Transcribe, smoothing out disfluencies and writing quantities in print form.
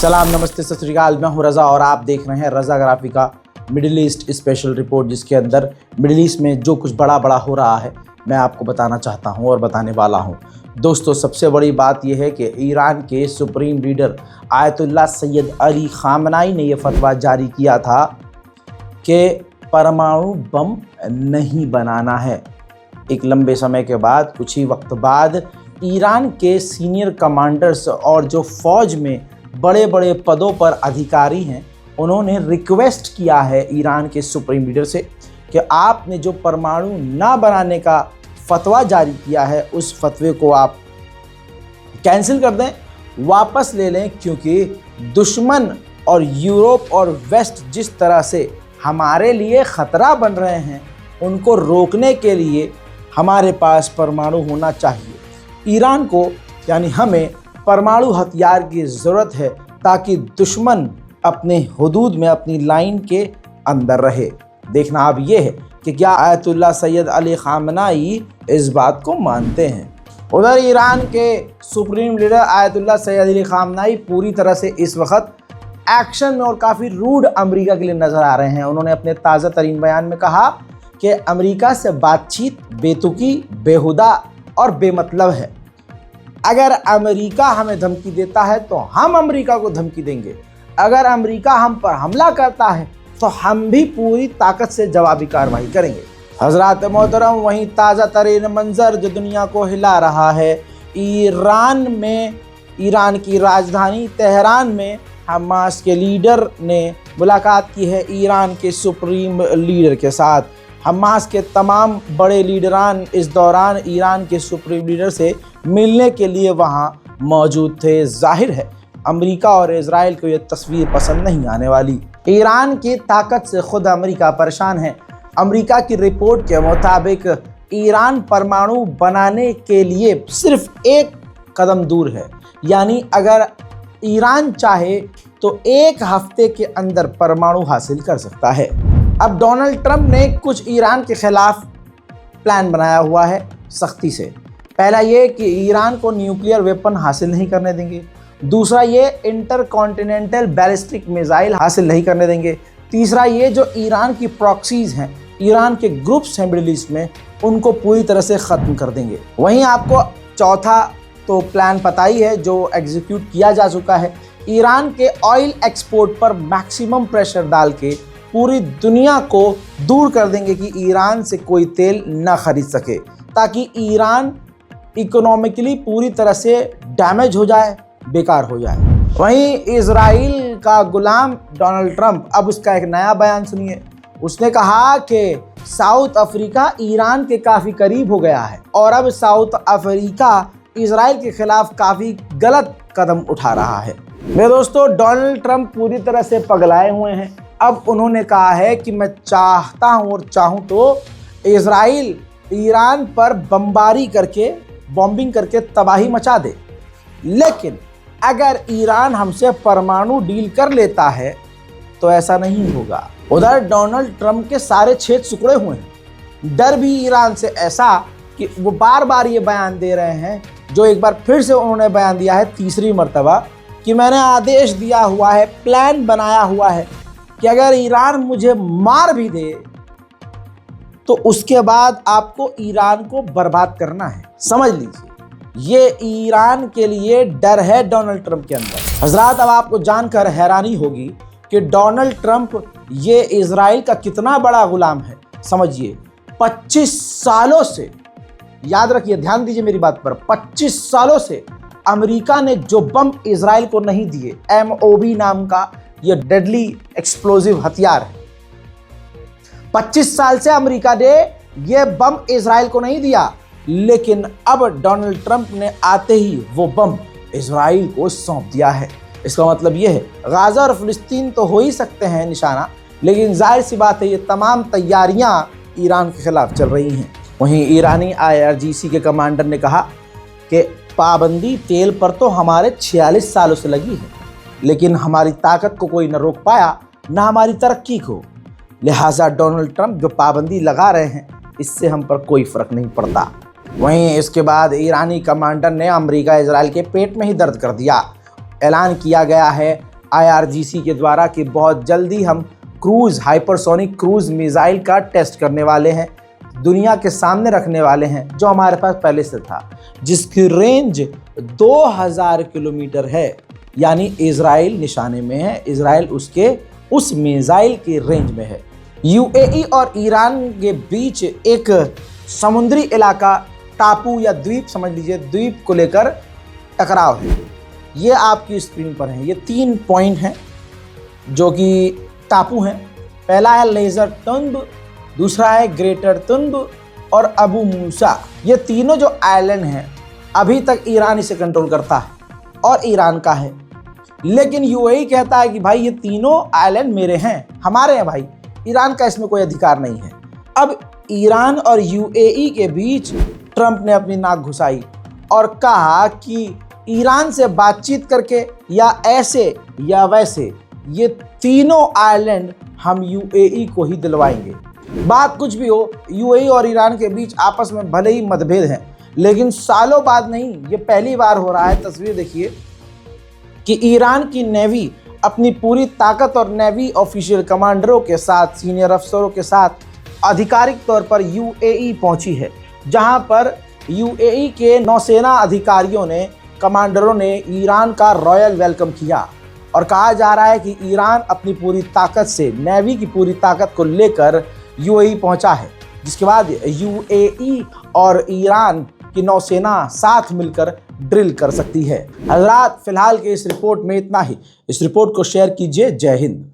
सलाम, नमस्ते, सत श्री अकाल। मैं हूं रज़ा और आप देख रहे हैं रज़ा ग्राफी का मिडिल ईस्ट स्पेशल रिपोर्ट, जिसके अंदर मिडिल ईस्ट में जो कुछ बड़ा हो रहा है मैं आपको बताना चाहता हूं और बताने वाला हूं। दोस्तों, सबसे बड़ी बात यह है कि ईरान के supreme leader Ayatollah Sayyid Ali Khamenei ने यह फतवा जारी किया था कि परमाणु बम नहीं बनाना है। एक लंबे समय के बाद, कुछ ही वक्त बाद, ईरान के सीनियर कमांडर्स और जो फ़ौज में बड़े बड़े पदों पर अधिकारी हैं, उन्होंने रिक्वेस्ट किया है ईरान के सुप्रीम लीडर से कि आपने जो परमाणु ना बनाने का फतवा जारी किया है, उस फतवे को आप कैंसिल कर दें, वापस ले लें, क्योंकि दुश्मन और यूरोप और वेस्ट जिस तरह से हमारे लिए ख़तरा बन रहे हैं, उनको रोकने के लिए हमारे पास परमाणु होना चाहिए। ईरान को यानी हमें परमाणु हथियार की ज़रूरत है ताकि दुश्मन अपने हुदूद में, अपनी लाइन के अंदर रहे। देखना अब ये है कि क्या आयतुल्लाह सैयद अली ख़ामनेई इस बात को मानते हैं। उधर ईरान के supreme leader Ayatollah Sayyid Ali Khamenei पूरी तरह से इस वक्त एक्शन में और काफ़ी रूड अमेरिका के लिए नज़र आ रहे हैं। उन्होंने अपने ताज़ा तरीन बयान में कहा कि अमेरिका से बातचीत बेतुकी, बेहुदा और बेमतलब है। अगर अमेरिका हमें धमकी देता है तो हम अमेरिका को धमकी देंगे। अगर अमेरिका हम पर हमला करता है तो हम भी पूरी ताकत से जवाबी कार्रवाई करेंगे। हज़रात मोहतरम, वहीं ताज़ा तरीन मंजर जो दुनिया को हिला रहा है, ईरान की राजधानी तेहरान में हमास के लीडर ने मुलाकात की है ईरान के सुप्रीम लीडर के साथ। हमास के तमाम बड़े लीडरान इस दौरान ईरान के सुप्रीम लीडर से मिलने के लिए वहां मौजूद थे। जाहिर है अमेरिका और इजराइल को यह तस्वीर पसंद नहीं आने वाली। ईरान की ताकत से खुद अमेरिका परेशान है। अमेरिका की रिपोर्ट के मुताबिक ईरान परमाणु बनाने के लिए सिर्फ एक कदम दूर है, यानी अगर ईरान चाहे तो एक हफ्ते के अंदर परमाणु हासिल कर सकता है। अब डोनाल्ड ट्रंप ने कुछ ईरान के खिलाफ प्लान बनाया हुआ है सख्ती से। पहला ये कि ईरान को न्यूक्लियर वेपन हासिल नहीं करने देंगे। दूसरा ये इंटरकॉन्टिनेंटल बैलिस्टिक मिसाइल हासिल नहीं करने देंगे। तीसरा ये जो ईरान की प्रॉक्सीज हैं, ईरान के ग्रुप्स हैं मिडिल ईस्ट में, उनको पूरी तरह से ख़त्म कर देंगे। वहीं आपको चौथा तो प्लान पता ही है जो एग्जीक्यूट किया जा चुका है। ईरान के ऑयल एक्सपोर्ट पर मैक्सिमम प्रेशर डाल के पूरी दुनिया को दूर कर देंगे कि ईरान से कोई तेल ना खरीद सके, ताकि ईरान इकोनॉमिकली पूरी तरह से डैमेज हो जाए, बेकार हो जाए। वहीं इजराइल का गुलाम डोनाल्ड ट्रंप, अब उसका एक नया बयान सुनिए। उसने कहा कि साउथ अफ्रीका ईरान के काफ़ी करीब हो गया है और अब साउथ अफ्रीका इजराइल के खिलाफ काफ़ी गलत कदम उठा रहा है। मेरे दोस्तों, डोनाल्ड ट्रंप पूरी तरह से पगलाए हुए हैं। अब उन्होंने कहा है कि मैं चाहता हूं और चाहूं तो इजराइल ईरान पर बॉम्बिंग करके तबाही मचा दे, लेकिन अगर ईरान हमसे परमाणु डील कर लेता है तो ऐसा नहीं होगा। उधर डोनाल्ड ट्रंप के सारे छेद सिकुड़े हुए हैं। डर भी ईरान से ऐसा कि वो बार बार ये बयान दे रहे हैं, जो एक बार फिर से उन्होंने बयान दिया है तीसरी मर्तबा, कि मैंने आदेश दिया हुआ है, प्लान बनाया हुआ है कि अगर ईरान मुझे मार भी दे तो उसके बाद आपको ईरान को बर्बाद करना है। समझ लीजिए, ये ईरान के लिए डर है डोनाल्ड ट्रंप के अंदर। हजरात, अब आपको जानकर हैरानी होगी कि डोनाल्ड ट्रंप ये इजराइल का कितना बड़ा गुलाम है। समझिए, 25 सालों से, याद रखिए, ध्यान दीजिए मेरी बात पर, 25 सालों से अमेरिका ने जो बम इजराइल को नहीं दिए, MOB नाम का ये डेडली एक्सप्लोजिव हथियार है, 25 साल से अमेरिका ने ये बम इजराइल को नहीं दिया, लेकिन अब डोनाल्ड ट्रंप ने आते ही वो बम इजराइल को सौंप दिया है। इसका मतलब ये है, गाजा और फिलिस्तीन तो हो ही सकते हैं निशाना, लेकिन जाहिर सी बात है ये तमाम तैयारियां ईरान के खिलाफ चल रही हैं। वहीं ईरानी IRGC के कमांडर ने कहा कि पाबंदी तेल पर तो हमारे 46 सालों से लगी है, लेकिन हमारी ताकत को कोई न रोक पाया, न हमारी तरक्की को। लिहाजा डोनाल्ड ट्रंप जो पाबंदी लगा रहे हैं, इससे हम पर कोई फ़र्क नहीं पड़ता। वहीं इसके बाद ईरानी कमांडर ने अमेरिका इजराइल के पेट में ही दर्द कर दिया। ऐलान किया गया है IRGC के द्वारा कि बहुत जल्दी हम हाइपरसोनिक क्रूज मिसाइल का टेस्ट करने वाले हैं, दुनिया के सामने रखने वाले हैं, जो हमारे पास पहले से था, जिसकी रेंज 2000 किलोमीटर है। यानी इजराइल निशाने में है, इजराइल उसके उस मिसाइल की रेंज में है। UAE और ईरान के बीच एक समुद्री इलाका, टापू या द्वीप समझ लीजिए, द्वीप को लेकर टकराव है। ये आपकी स्क्रीन पर है। ये 3 पॉइंट हैं जो कि टापू हैं। पहला है लेजर तुंब, दूसरा है ग्रेटर तुंब और अबू मूसा। ये तीनों जो आइलैंड हैं अभी तक ईरान इसे कंट्रोल करता है और ईरान का है। लेकिन UAE कहता है कि भाई ये तीनों आइलैंड मेरे हैं, हमारे हैं भाई, ईरान का इसमें कोई अधिकार नहीं है। अब ईरान और UAE के बीच ट्रंप ने अपनी नाक घुसाई और कहा कि ईरान से बातचीत करके या ऐसे या वैसे ये तीनों आइलैंड हम UAE को ही दिलवाएंगे। बात कुछ भी हो, UAE और ईरान के बीच आपस में भले ही मतभेद हैं, लेकिन सालों बाद नहीं, ये पहली बार हो रहा है। तस्वीर देखिए कि ईरान की नेवी अपनी पूरी ताकत और नेवी ऑफिशियल कमांडरों के साथ, सीनियर अफसरों के साथ आधिकारिक तौर पर UAE पहुंची है, जहां पर UAE के नौसेना अधिकारियों ने, कमांडरों ने ईरान का रॉयल वेलकम किया और कहा जा रहा है कि ईरान अपनी पूरी ताकत से, नेवी की पूरी ताकत को लेकर UAE पहुंचा है, जिसके बाद UAE और ईरान की नौसेना साथ मिलकर ड्रिल कर सकती है। हज़रात, फिलहाल के इस रिपोर्ट में इतना ही। इस रिपोर्ट को शेयर कीजिए। जय हिंद।